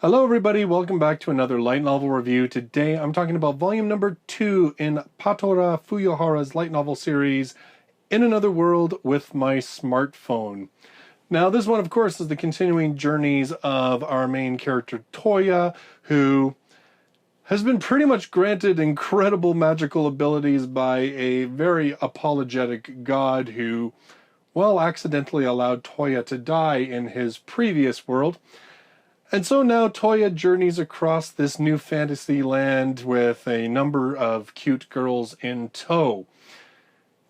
Hello everybody, welcome back to another light novel review. Today I'm talking about volume number 2 in Patora Fuyuhara's light novel series, In Another World with My Smartphone. Now this one of course is the continuing journeys of our main character Toya, who has been pretty much granted incredible magical abilities by a very apologetic god who, well, accidentally allowed Toya to die in his previous world. And so now Toya journeys across this new fantasy land with a number of cute girls in tow.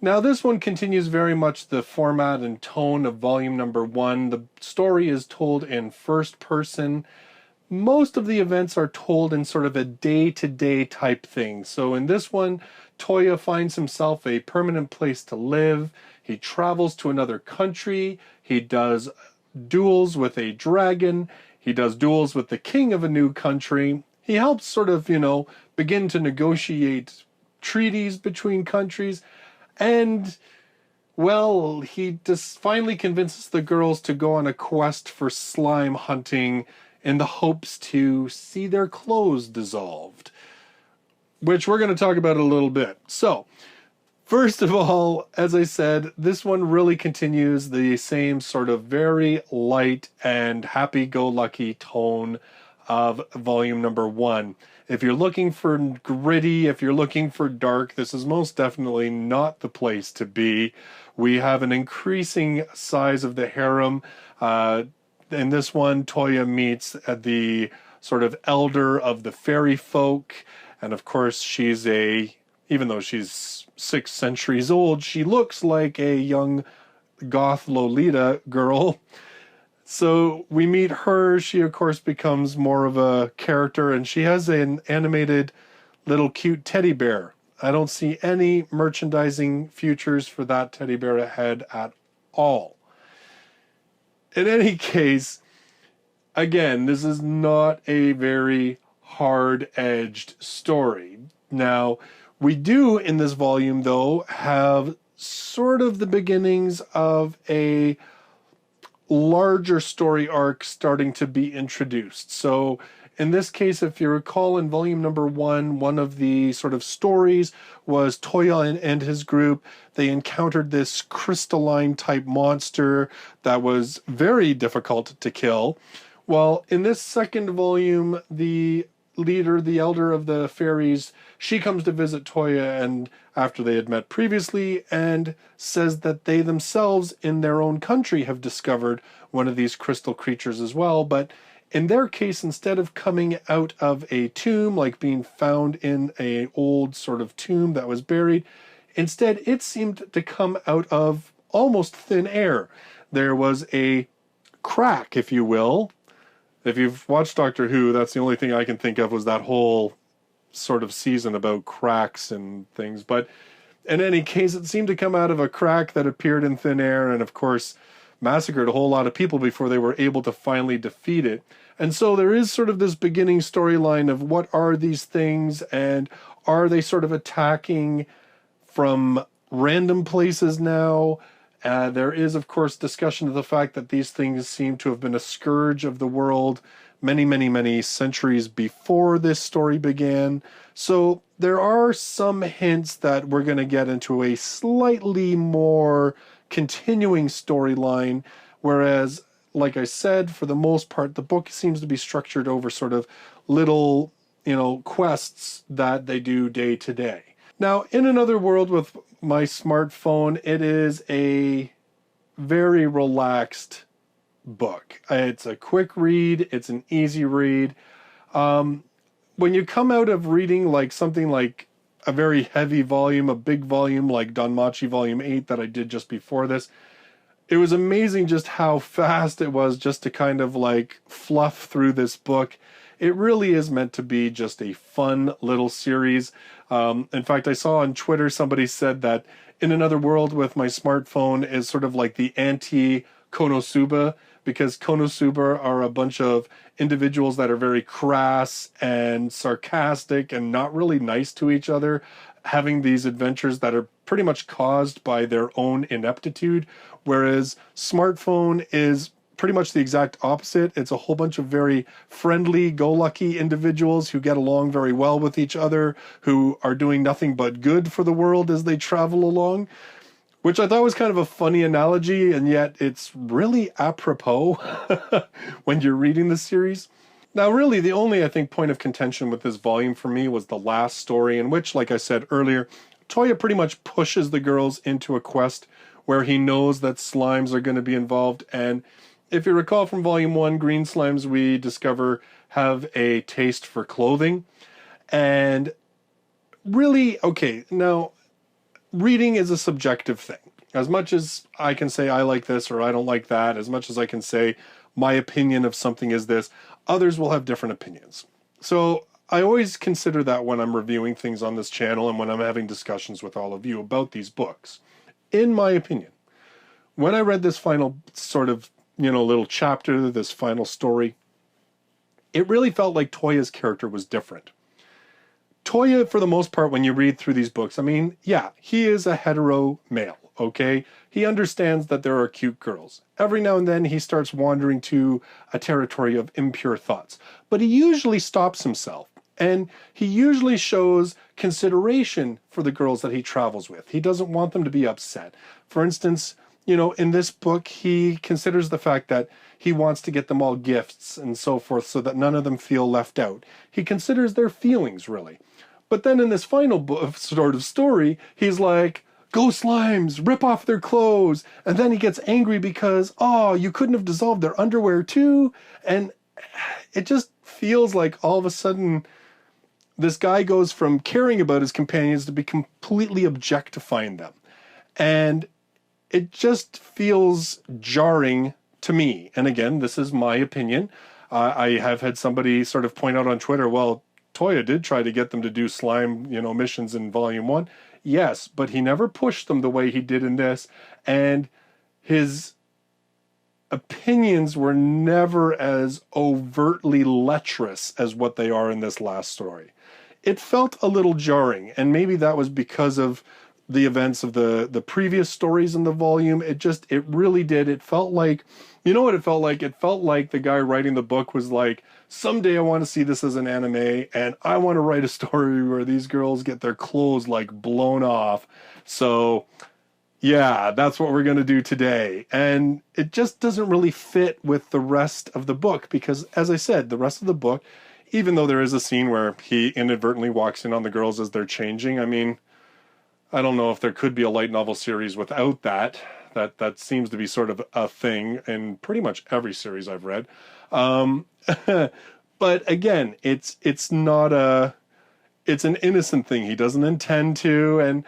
Now this one continues very much the format and tone of volume number 1. The story is told in first person. Most of the events are told in sort of a day-to-day type thing. So in this one, Toya finds himself a permanent place to live. He travels to another country. He does duels with a dragon. He does duels with the king of a new country. He helps sort of, begin to negotiate treaties between countries. And, well, he just finally convinces the girls to go on a quest for slime hunting in the hopes to see their clothes dissolved, which we're going to talk about a little bit. So, first of all, as I said, this one really continues the same sort of very light and happy-go-lucky tone of volume number 1. If you're looking for gritty, if you're looking for dark, this is most definitely not the place to be. We have an increasing size of the harem. In this one, Toya meets the sort of elder of the fairy folk, and of course she's even though she's 6 centuries old, she looks like a young goth Lolita girl. So we meet her. She, of course, becomes more of a character, and she has an animated little cute teddy bear. I don't see any merchandising futures for that teddy bear ahead at all. In any case, again, this is not a very hard-edged story. Now, we do, in this volume, though, have sort of the beginnings of a larger story arc starting to be introduced. So, in this case, if you recall, in volume number 1, one of the sort of stories was Toya and his group. They encountered this crystalline-type monster that was very difficult to kill. Well, in this second volume, the leader, the elder of the fairies, she comes to visit Toya, and after they had met previously, and says that they themselves in their own country have discovered one of these crystal creatures as well. But in their case, instead of coming out of a tomb, like being found in an old sort of tomb that was buried, instead it seemed to come out of almost thin air. There was a crack, if you will. If you've watched Doctor Who, that's the only thing I can think of was that whole sort of season about cracks and things. But in any case, it seemed to come out of a crack that appeared in thin air and, of course, massacred a whole lot of people before they were able to finally defeat it. And so there is sort of this beginning storyline of what are these things, and are they sort of attacking from random places now? There is, of course, discussion of the fact that these things seem to have been a scourge of the world many, many, many centuries before this story began. So there are some hints that we're going to get into a slightly more continuing storyline, whereas, like I said, for the most part, the book seems to be structured over sort of little, quests that they do day to day. Now, In Another World with My Smartphone, it is a very relaxed book. It's a quick read. It's an easy read. When you come out of reading like something like a very heavy volume, a big volume like Danmachi Volume 8 that I did just before this, it was amazing just how fast it was just to kind of like fluff through this book. It really is meant to be just a fun little series. In fact, I saw on Twitter somebody said that In Another World with My Smartphone is sort of like the anti-Konosuba, because Konosuba are a bunch of individuals that are very crass and sarcastic and not really nice to each other, having these adventures that are pretty much caused by their own ineptitude, whereas Smartphone is pretty much the exact opposite. It's a whole bunch of very friendly, go-lucky individuals who get along very well with each other, who are doing nothing but good for the world as they travel along, which I thought was kind of a funny analogy, and yet it's really apropos when you're reading the series. Now, really, the only, I think, point of contention with this volume for me was the last story, in which, like I said earlier, Toya pretty much pushes the girls into a quest where he knows that slimes are going to be involved. And if you recall from Volume 1, green slimes, we discover, have a taste for clothing. And really, okay, now, reading is a subjective thing. As much as I can say I like this or I don't like that, as much as I can say my opinion of something is this, others will have different opinions. So I always consider that when I'm reviewing things on this channel and when I'm having discussions with all of you about these books. In my opinion, when I read this final sort of, little chapter, this final story, it really felt like Toya's character was different. Toya, for the most part, when you read through these books, I mean, yeah, he is a hetero male, okay? He understands that there are cute girls. Every now and then he starts wandering to a territory of impure thoughts, but he usually stops himself, and he usually shows consideration for the girls that he travels with. He doesn't want them to be upset. For instance, in this book, he considers the fact that he wants to get them all gifts and so forth so that none of them feel left out. He considers their feelings, really. But then in this final sort of story, he's like, go slimes, rip off their clothes. And then he gets angry because, oh, you couldn't have dissolved their underwear too. And it just feels like all of a sudden this guy goes from caring about his companions to be completely objectifying them. And it just feels jarring to me. And again, this is my opinion. I have had somebody sort of point out on Twitter, well, Toya did try to get them to do slime, missions in Volume 1. Yes, but he never pushed them the way he did in this. And his opinions were never as overtly lecherous as what they are in this last story. It felt a little jarring, and maybe that was because of the events of the previous stories in the volume. It really did. It felt like, you know what it felt like? It felt like the guy writing the book was like, someday I want to see this as an anime, and I want to write a story where these girls get their clothes like blown off. So yeah, that's what we're going to do today. And it just doesn't really fit with the rest of the book because, as I said, the rest of the book, even though there is a scene where he inadvertently walks in on the girls as they're changing, I mean, I don't know if there could be a light novel series without that. That seems to be sort of a thing in pretty much every series I've read. But again, it's an innocent thing. He doesn't intend to, and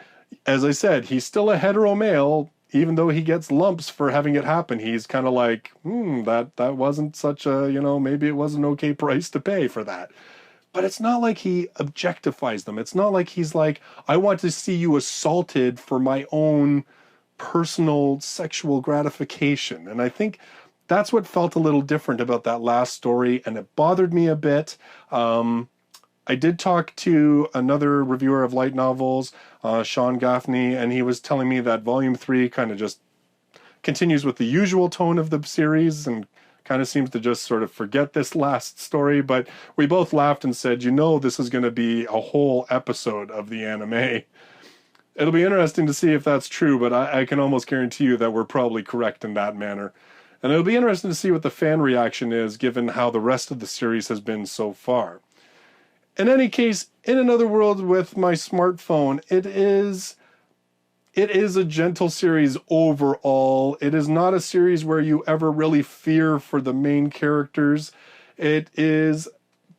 as I said, he's still a hetero male, even though he gets lumps for having it happen. He's kind of like, that wasn't such a, maybe it was an okay price to pay for that. But it's not like he objectifies them. It's not like he's like, I want to see you assaulted for my own personal sexual gratification. And I think that's what felt a little different about that last story, and it bothered me a bit. I did talk to another reviewer of light novels, Sean Gaffney, and he was telling me that Volume 3 kind of just continues with the usual tone of the series and kind of seems to just sort of forget this last story. But we both laughed and said, this is going to be a whole episode of the anime. It'll be interesting to see if that's true, but I can almost guarantee you that we're probably correct in that manner. And it'll be interesting to see what the fan reaction is, given how the rest of the series has been so far. In any case, in another world with my smartphone, it is a gentle series overall. It is not a series where you ever really fear for the main characters. It is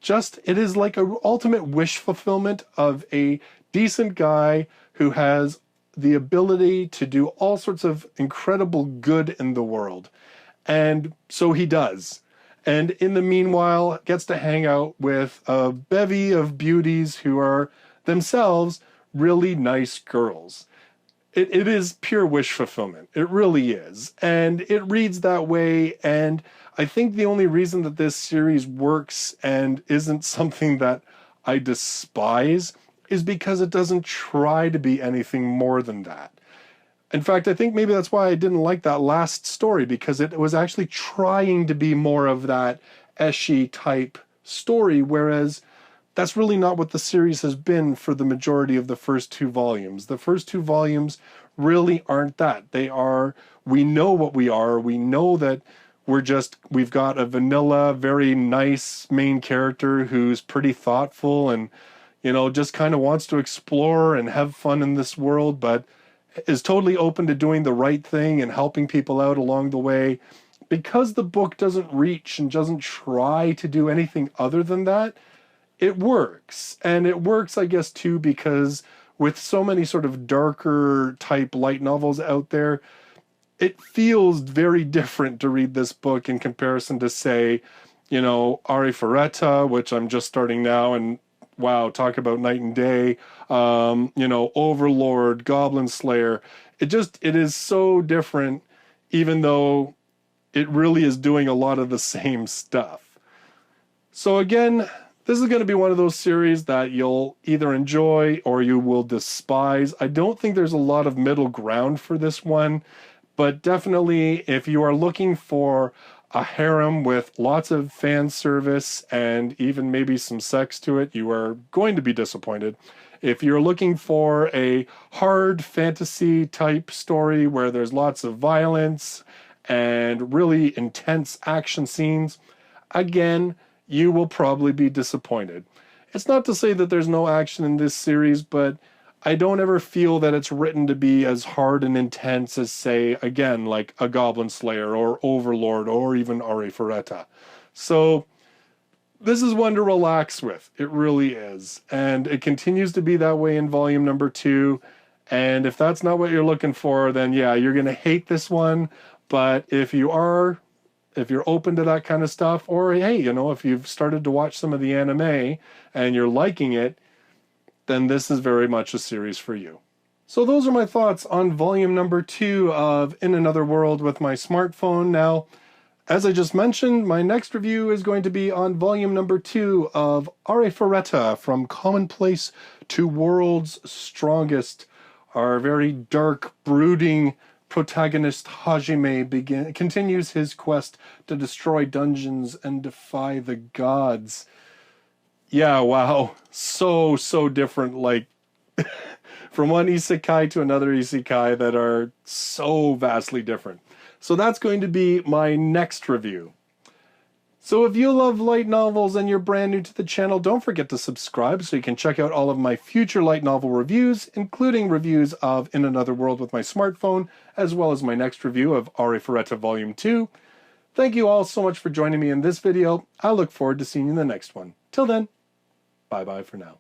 like an ultimate wish fulfillment of a decent guy who has the ability to do all sorts of incredible good in the world. And so he does. And in the meanwhile, gets to hang out with a bevy of beauties who are themselves really nice girls. It is pure wish fulfillment. It really is. And it reads that way. And I think the only reason that this series works and isn't something that I despise is because it doesn't try to be anything more than that. In fact, I think maybe that's why I didn't like that last story, because it was actually trying to be more of that ecchi type story, whereas that's really not what the series has been for the majority of the first two volumes. The first two volumes really aren't that. They are, we know what we are. We know that we've got a vanilla, very nice main character who's pretty thoughtful and, just kind of wants to explore and have fun in this world, but is totally open to doing the right thing and helping people out along the way. Because the book doesn't reach and doesn't try to do anything other than that, it works. And it works, I guess, too, because with so many sort of darker type light novels out there, it feels very different to read this book in comparison to, say, Arifureta, which I'm just starting now, and wow, talk about night and day. Overlord, Goblin Slayer. It is so different, even though it really is doing a lot of the same stuff. So again, this is going to be one of those series that you'll either enjoy or you will despise. I don't think there's a lot of middle ground for this one, but definitely if you are looking for a harem with lots of fan service and even maybe some sex to it, you are going to be disappointed. If you're looking for a hard fantasy type story where there's lots of violence and really intense action scenes, again, you will probably be disappointed. It's not to say that there's no action in this series, but I don't ever feel that it's written to be as hard and intense as, say, again, like a Goblin Slayer or Overlord or even Arifureta. So this is one to relax with. It really is. And it continues to be that way in volume number 2. And if that's not what you're looking for, then yeah, you're going to hate this one. But if you're open to that kind of stuff, or hey, if you've started to watch some of the anime and you're liking it, then this is very much a series for you. So those are my thoughts on volume number 2 of In Another World with my smartphone. Now, as I just mentioned, my next review is going to be on volume number 2 of Arifureta, From Commonplace to World's Strongest. Our very dark, brooding protagonist Hajime continues his quest to destroy dungeons and defy the gods. Yeah, wow. So different, like, from one isekai to another isekai that are so vastly different. So that's going to be my next review. So if you love light novels and you're brand new to the channel, don't forget to subscribe so you can check out all of my future light novel reviews, including reviews of In Another World with my smartphone, as well as my next review of Arifureta Volume 2. Thank you all so much for joining me in this video. I look forward to seeing you in the next one. Till then, bye-bye for now.